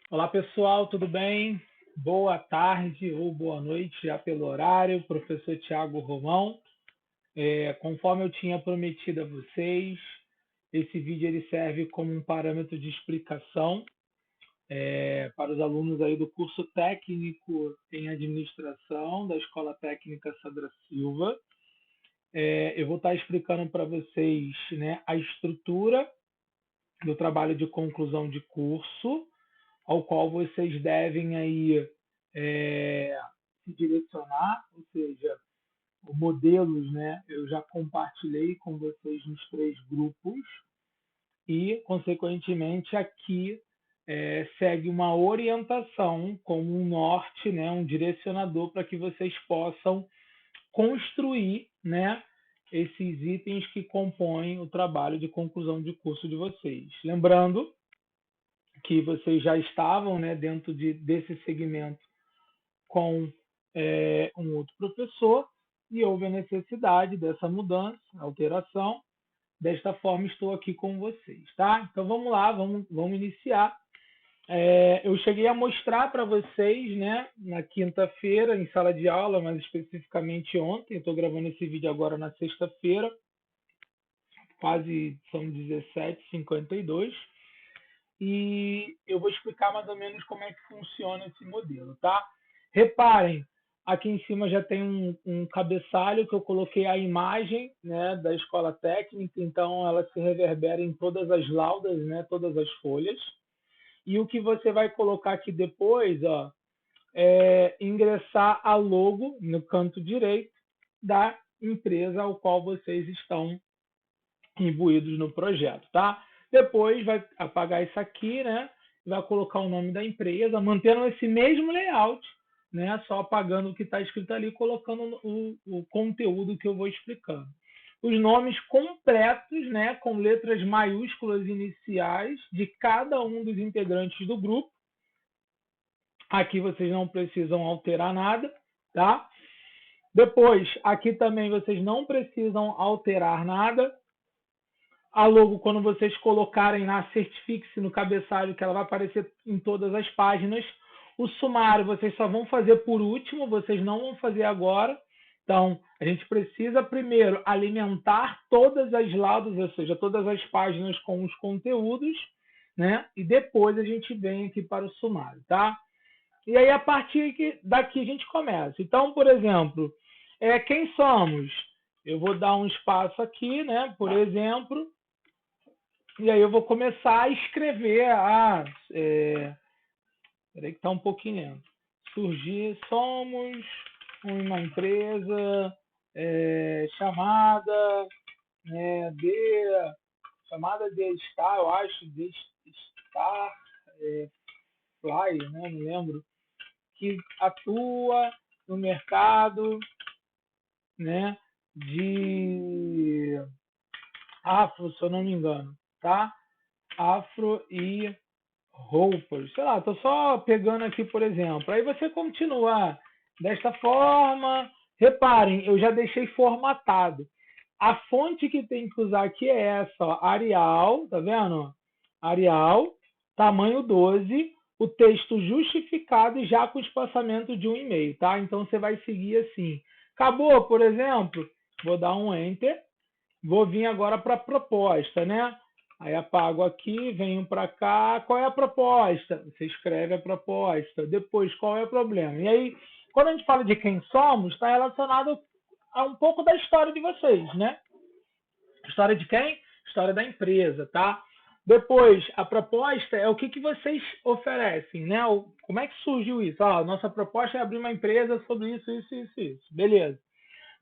Olá, pessoal, tudo bem? Boa tarde ou boa noite, já pelo horário, professor Tiago Romão. Conforme eu tinha prometido a vocês, esse vídeo ele serve como um parâmetro de explicação para os alunos aí do curso técnico em administração da Escola Técnica Sandra Silva. Eu vou estar explicando para vocês, né, a estrutura do trabalho de conclusão de curso, ao qual vocês devem aí é, se direcionar, ou seja, os modelos, né? Eu já compartilhei com vocês nos 3 grupos e, consequentemente, aqui segue uma orientação como um norte, né? Um direcionador para que vocês possam construir, né? Esses itens que compõem o trabalho de conclusão de curso de vocês. Lembrando que vocês já estavam, né, dentro desse segmento com um outro professor e houve a necessidade dessa mudança, alteração. Desta forma, estou aqui com vocês, tá? Então vamos lá, vamos iniciar. Eu cheguei a mostrar para vocês, né, na quinta-feira, em sala de aula, mais especificamente ontem. Estou gravando esse vídeo agora na sexta-feira, quase são 17h52. E eu vou explicar mais ou menos como é que funciona esse modelo, tá? Reparem, aqui em cima já tem um cabeçalho que eu coloquei a imagem, né, da escola técnica, então ela se reverbera em todas as laudas, né, todas as folhas. E o que você vai colocar aqui depois, ó, é ingressar a logo no canto direito da empresa ao qual vocês estão imbuídos no projeto, tá? Depois vai apagar isso aqui, né? Vai colocar o nome da empresa, mantendo esse mesmo layout, né? Só apagando o que está escrito ali, colocando o conteúdo que eu vou explicando. Os nomes completos, né? Com letras maiúsculas iniciais de cada um dos integrantes do grupo. Aqui vocês não precisam alterar nada, tá? Depois, aqui também vocês não precisam alterar nada. A logo, quando vocês colocarem na certifique-se no cabeçalho, que ela vai aparecer em todas as páginas. O sumário vocês só vão fazer por último, vocês não vão fazer agora. Então, a gente precisa primeiro alimentar todas as laudas, ou seja, todas as páginas com os conteúdos, né? E depois a gente vem aqui para o sumário, tá? E aí, a partir daqui, a gente começa. Então, por exemplo, quem somos? Eu vou dar um espaço aqui, né? Por exemplo, e aí eu vou começar a escrever. Peraí que tá um pouquinho lento. Somos uma empresa chamada de Star, eu acho, de Star Fly, né? Não lembro, que atua no mercado, né, de afro, se eu não me engano, tá? Afro e roupas. Sei lá, tô só pegando aqui, por exemplo. Aí você continua desta forma. Reparem, eu já deixei formatado. A fonte que tem que usar aqui é essa, ó, Arial, tá vendo? Arial, tamanho 12, o texto justificado e já com espaçamento de 1,5, tá? Então você vai seguir assim. Acabou, por exemplo, vou dar um Enter, vou vir agora para a proposta, né? Aí apago aqui, venho para cá. Qual é a proposta? Você escreve a proposta. Depois, qual é o problema? E aí, quando a gente fala de quem somos, está relacionado a um pouco da história de vocês, né? História de quem? História da empresa, tá? Depois, a proposta é o que vocês oferecem, né? Como é que surgiu isso? Nossa proposta é abrir uma empresa sobre isso, isso, isso, isso. Beleza.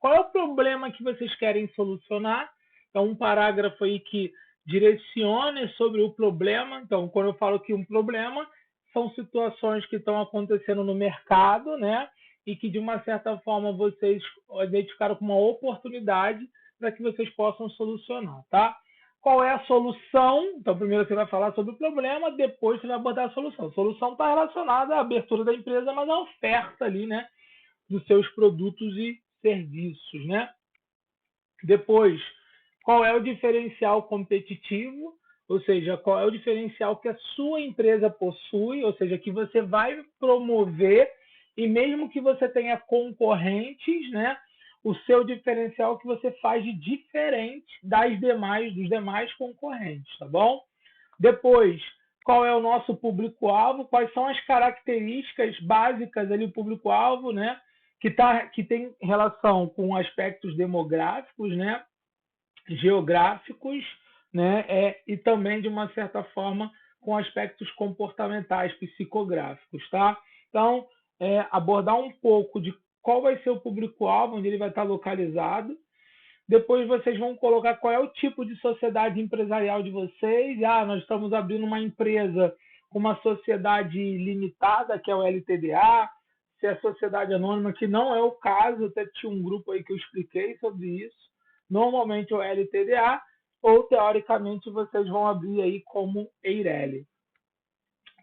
Qual é o problema que vocês querem solucionar? Então, um parágrafo aí que direcione sobre o problema. Então, quando eu falo que um problema, são situações que estão acontecendo no mercado, né? E que, de uma certa forma, vocês identificaram como uma oportunidade para que vocês possam solucionar, tá? Qual é a solução? Então, primeiro você vai falar sobre o problema, depois você vai abordar a solução. A solução está relacionada à abertura da empresa, mas à oferta ali, né? Dos seus produtos e serviços, né? Depois, qual é o diferencial competitivo? ou seja, qual é o diferencial que a sua empresa possui, ou seja, que você vai promover, e mesmo que você tenha concorrentes, né, o seu diferencial que você faz de diferente dos demais concorrentes, tá bom? Depois, qual é o nosso público-alvo, quais são as características básicas ali, o público-alvo, né, que tem relação com aspectos demográficos, né, geográficos, né, e também, de uma certa forma, com aspectos comportamentais, psicográficos, tá? Então, abordar um pouco de qual vai ser o público-alvo, onde ele vai estar localizado. Depois vocês vão colocar qual é o tipo de sociedade empresarial de vocês. Nós estamos abrindo uma empresa com uma sociedade limitada, que é o LTDA, se é sociedade anônima, que não é o caso, até tinha um grupo aí que eu expliquei sobre isso. Normalmente é o LTDA, ou teoricamente vocês vão abrir aí como EIRELI.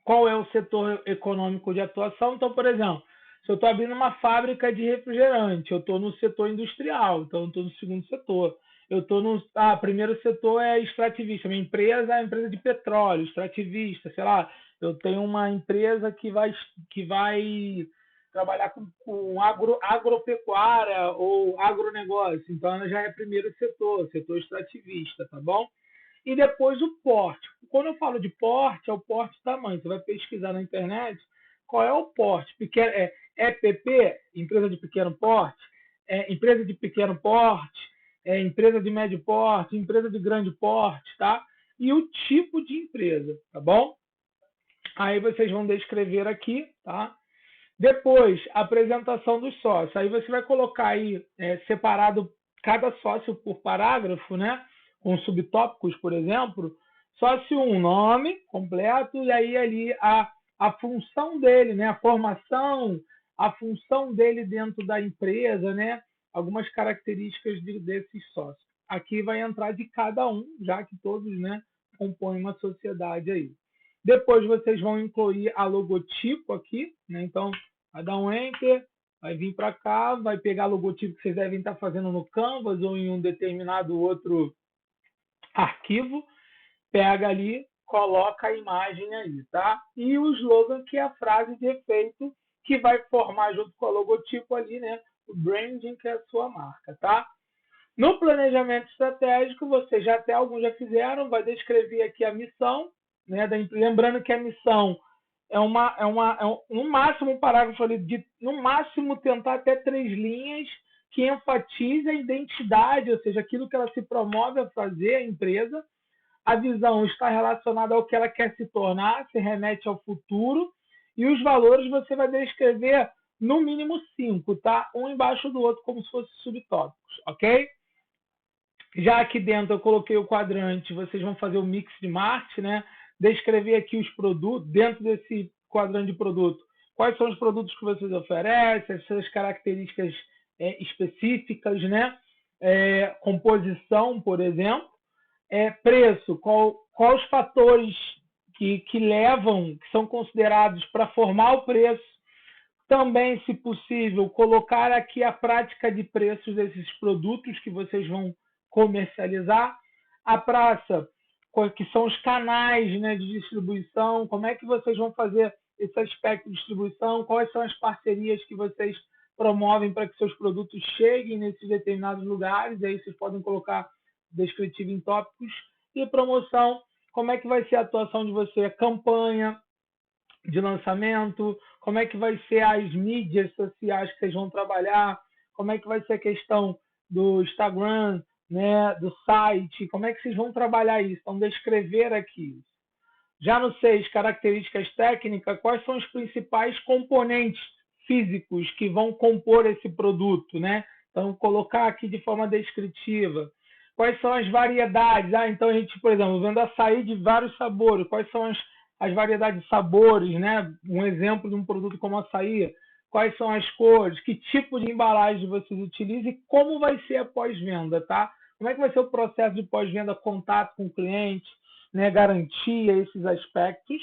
Qual é o setor econômico de atuação? Então, por exemplo, se eu estou abrindo uma fábrica de refrigerante, eu estou no setor industrial, então eu estou no segundo setor. Eu estou no. Primeiro setor é extrativista. Minha empresa é a empresa de petróleo, extrativista, sei lá. Eu tenho uma empresa que vai trabalhar com agropecuária ou agronegócio. Então ela já é primeiro setor extrativista, tá bom? E depois o porte. Quando eu falo de porte, é o porte tamanho. Você vai pesquisar na internet qual é o porte. EPP, empresa de pequeno porte, empresa de pequeno porte, empresa de médio porte, empresa de grande porte, tá? E o tipo de empresa, tá bom? Aí vocês vão descrever aqui, tá? Depois, apresentação dos sócios. Aí você vai colocar aí separado cada sócio por parágrafo, né? Com subtópicos, por exemplo. Sócio 1, nome completo, e aí ali a função dele, né? A formação, a função dele dentro da empresa, né? Algumas características desses sócios. Aqui vai entrar de cada um, já que todos, né, compõem uma sociedade aí. Depois vocês vão incluir a logotipo aqui, né? Então, vai dar um Enter, vai vir para cá, vai pegar logotipo que vocês devem estar fazendo no Canvas ou em um determinado outro arquivo, pega ali, coloca a imagem aí, tá? E o slogan, que é a frase de efeito, que vai formar junto com a logotipo ali, né? O branding, que é a sua marca, tá? No planejamento estratégico, vocês alguns já fizeram, vai descrever aqui a missão, né? Lembrando que a missão no máximo um parágrafo ali no máximo tentar até 3 linhas que enfatize a identidade, ou seja, aquilo que ela se promove a fazer, a empresa. A visão está relacionada ao que ela quer se tornar, se remete ao futuro, e os valores você vai descrever no mínimo 5, tá? Um embaixo do outro, como se fossem subtópicos, ok? Já aqui dentro eu coloquei o quadrante, vocês vão fazer o mix de marketing, né? Descrever aqui os produtos, dentro desse quadrante de produto, quais são os produtos que vocês oferecem, as suas características específicas, né? Composição, por exemplo. Preço, quais os fatores que levam, que são considerados para formar o preço. Também, se possível, colocar aqui a prática de preços desses produtos que vocês vão comercializar. A praça, que são os canais, né, de distribuição, como é que vocês vão fazer esse aspecto de distribuição, quais são as parcerias que vocês promovem para que seus produtos cheguem nesses determinados lugares, aí vocês podem colocar descritivo em tópicos. E promoção, como é que vai ser a atuação de você, campanha de lançamento, como é que vai ser as mídias sociais que vocês vão trabalhar, como é que vai ser a questão do Instagram, né, do site, como é que vocês vão trabalhar isso, então descrever aqui. Já no 6, características técnicas, quais são os principais componentes físicos que vão compor esse produto, né? Então, colocar aqui de forma descritiva. Quais são as variedades? Então a gente, por exemplo, vendo açaí de vários sabores, quais são as variedades de sabores, né? Um exemplo de um produto como açaí, quais são as cores, que tipo de embalagem vocês utilizam e como vai ser a pós-venda, tá? Como é que vai ser o processo de pós-venda, contato com o cliente, né? Garantia, esses aspectos.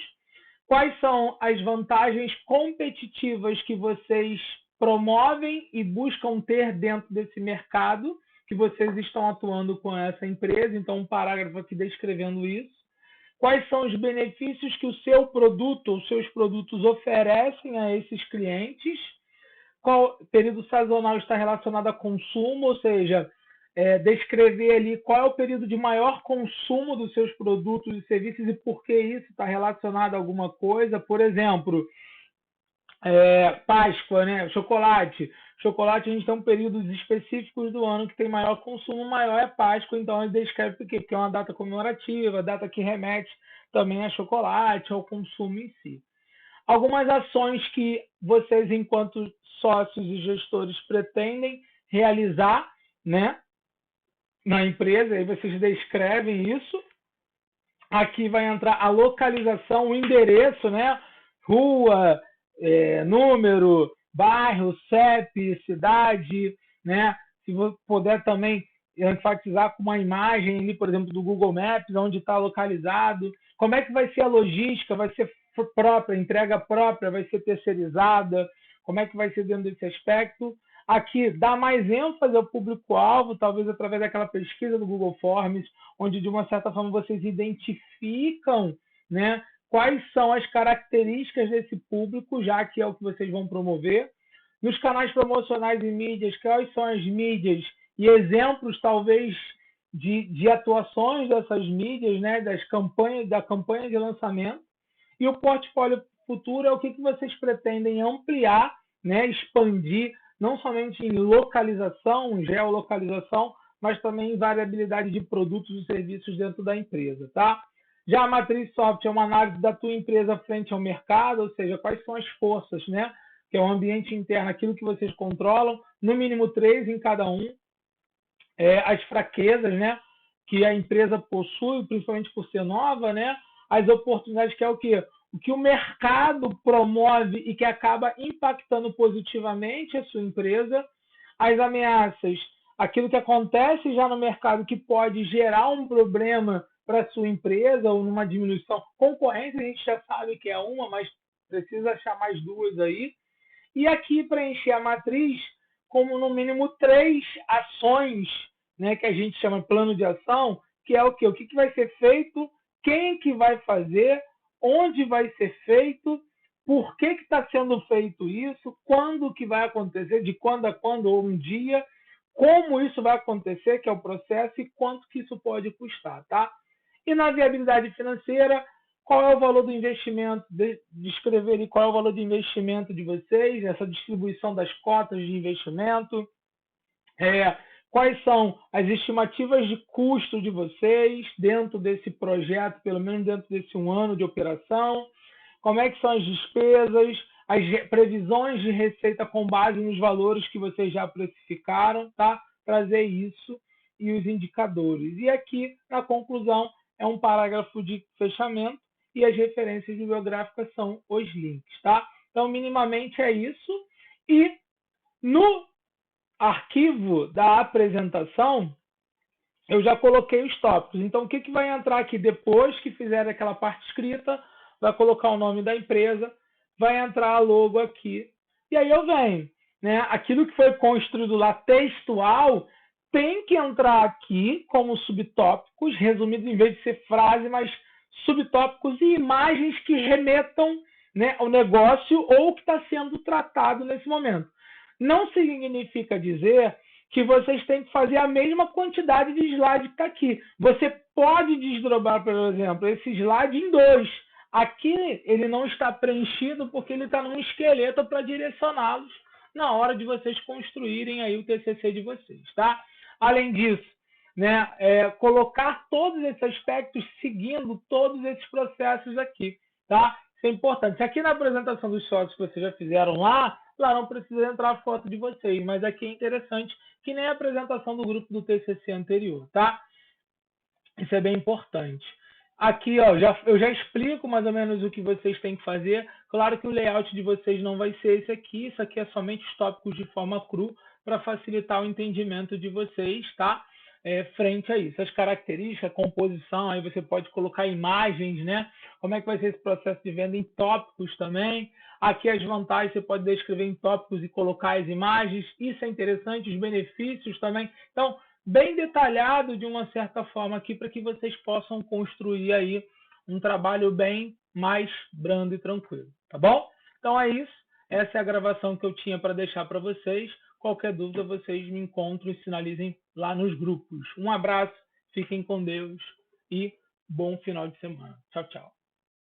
Quais são as vantagens competitivas que vocês promovem e buscam ter dentro desse mercado que vocês estão atuando com essa empresa? Então, um parágrafo aqui descrevendo isso. quais são os benefícios que o seu produto ou seus produtos oferecem a esses clientes, qual período sazonal está relacionado a consumo, ou seja, descrever ali qual é o período de maior consumo dos seus produtos e serviços e por que isso está relacionado a alguma coisa. Por exemplo, Páscoa, né? Chocolate. Chocolate, a gente tem um períodos específicos do ano que tem maior consumo, maior é Páscoa, então ele descreve por quê? Porque é uma data comemorativa, data que remete também a chocolate, ao consumo em si. Algumas ações que vocês, enquanto sócios e gestores, pretendem realizar, né, na empresa, aí vocês descrevem isso. Aqui vai entrar a localização, o endereço, né, rua, número, bairro, CEP, cidade, né? Se você puder também enfatizar com uma imagem ali, por exemplo, do Google Maps, onde está localizado. Como é que vai ser a logística? Vai ser própria, entrega própria, vai ser terceirizada? Como é que vai ser dentro desse aspecto? Aqui, dá mais ênfase ao público-alvo, talvez através daquela pesquisa do Google Forms, onde, de uma certa forma, vocês identificam, né, quais são as características desse público, já que é o que vocês vão promover. Nos canais promocionais e mídias, quais são as mídias e exemplos, talvez, de atuações dessas mídias, né, da campanha de lançamento. E o portfólio futuro é o que vocês pretendem ampliar, né, expandir, não somente em localização, geolocalização, mas também em variabilidade de produtos e serviços dentro da empresa, tá? Já a matriz soft é uma análise da tua empresa frente ao mercado, ou seja, quais são as forças, né? Que é o ambiente interno, aquilo que vocês controlam, no mínimo 3 em cada um. As fraquezas, né? Que a empresa possui, principalmente por ser nova, né? As oportunidades, que é o quê? O que o mercado promove e que acaba impactando positivamente a sua empresa. As ameaças, aquilo que acontece já no mercado que pode gerar um problema para a sua empresa ou numa diminuição. Concorrência a gente já sabe que é uma, mas precisa achar mais duas aí. E aqui preencher a matriz como no mínimo 3 ações, né, que a gente chama de plano de ação, que é o quê? O que vai ser feito, quem que vai fazer, onde vai ser feito, por que está sendo feito isso, quando que vai acontecer, de quando a quando, ou um dia, como isso vai acontecer, que é o processo, e quanto que isso pode custar, tá? E na viabilidade financeira, qual é o valor do investimento, descrever qual é o valor de investimento de vocês, essa distribuição das cotas de investimento, quais são as estimativas de custo de vocês dentro desse projeto, pelo menos dentro desse 1 ano de operação, como é que são as despesas, as previsões de receita com base nos valores que vocês já precificaram, tá? Trazer isso e os indicadores. E aqui, na conclusão, é um parágrafo de fechamento e as referências bibliográficas são os links, tá? Então, minimamente é isso. E no arquivo da apresentação, eu já coloquei os tópicos. Então, o que vai entrar aqui depois que fizer aquela parte escrita? Vai colocar o nome da empresa, vai entrar a logo aqui. E aí eu venho, né? Aquilo que foi construído lá textual tem que entrar aqui como subtópicos, resumidos em vez de ser frase, mas subtópicos e imagens que remetam, né, ao negócio ou o que está sendo tratado nesse momento. Não significa dizer que vocês têm que fazer a mesma quantidade de slide que está aqui. Você pode desdobrar, por exemplo, esse slide em 2. Aqui ele não está preenchido porque ele está num esqueleto para direcioná-los na hora de vocês construírem aí o TCC de vocês, tá? Além disso, né, colocar todos esses aspectos seguindo todos esses processos aqui, tá? Isso é importante. Aqui na apresentação dos sócios que vocês já fizeram lá não precisa entrar a foto de vocês, mas aqui é interessante que nem a apresentação do grupo do TCC anterior, tá? Isso é bem importante. Aqui, ó, eu já explico mais ou menos o que vocês têm que fazer. Claro que o layout de vocês não vai ser esse aqui. Isso aqui é somente os tópicos de forma cru para facilitar o entendimento de vocês, tá? Frente a isso. As características, a composição, aí você pode colocar imagens, né? Como é que vai ser esse processo de venda em tópicos também. Aqui as vantagens você pode descrever em tópicos e colocar as imagens. Isso é interessante, os benefícios também. Então, bem detalhado de uma certa forma aqui para que vocês possam construir aí um trabalho bem mais brando e tranquilo, tá bom? Então é isso. Essa é a gravação que eu tinha para deixar para vocês. Qualquer dúvida, vocês me encontram e sinalizem lá nos grupos. Um abraço, fiquem com Deus e bom final de semana. Tchau, tchau.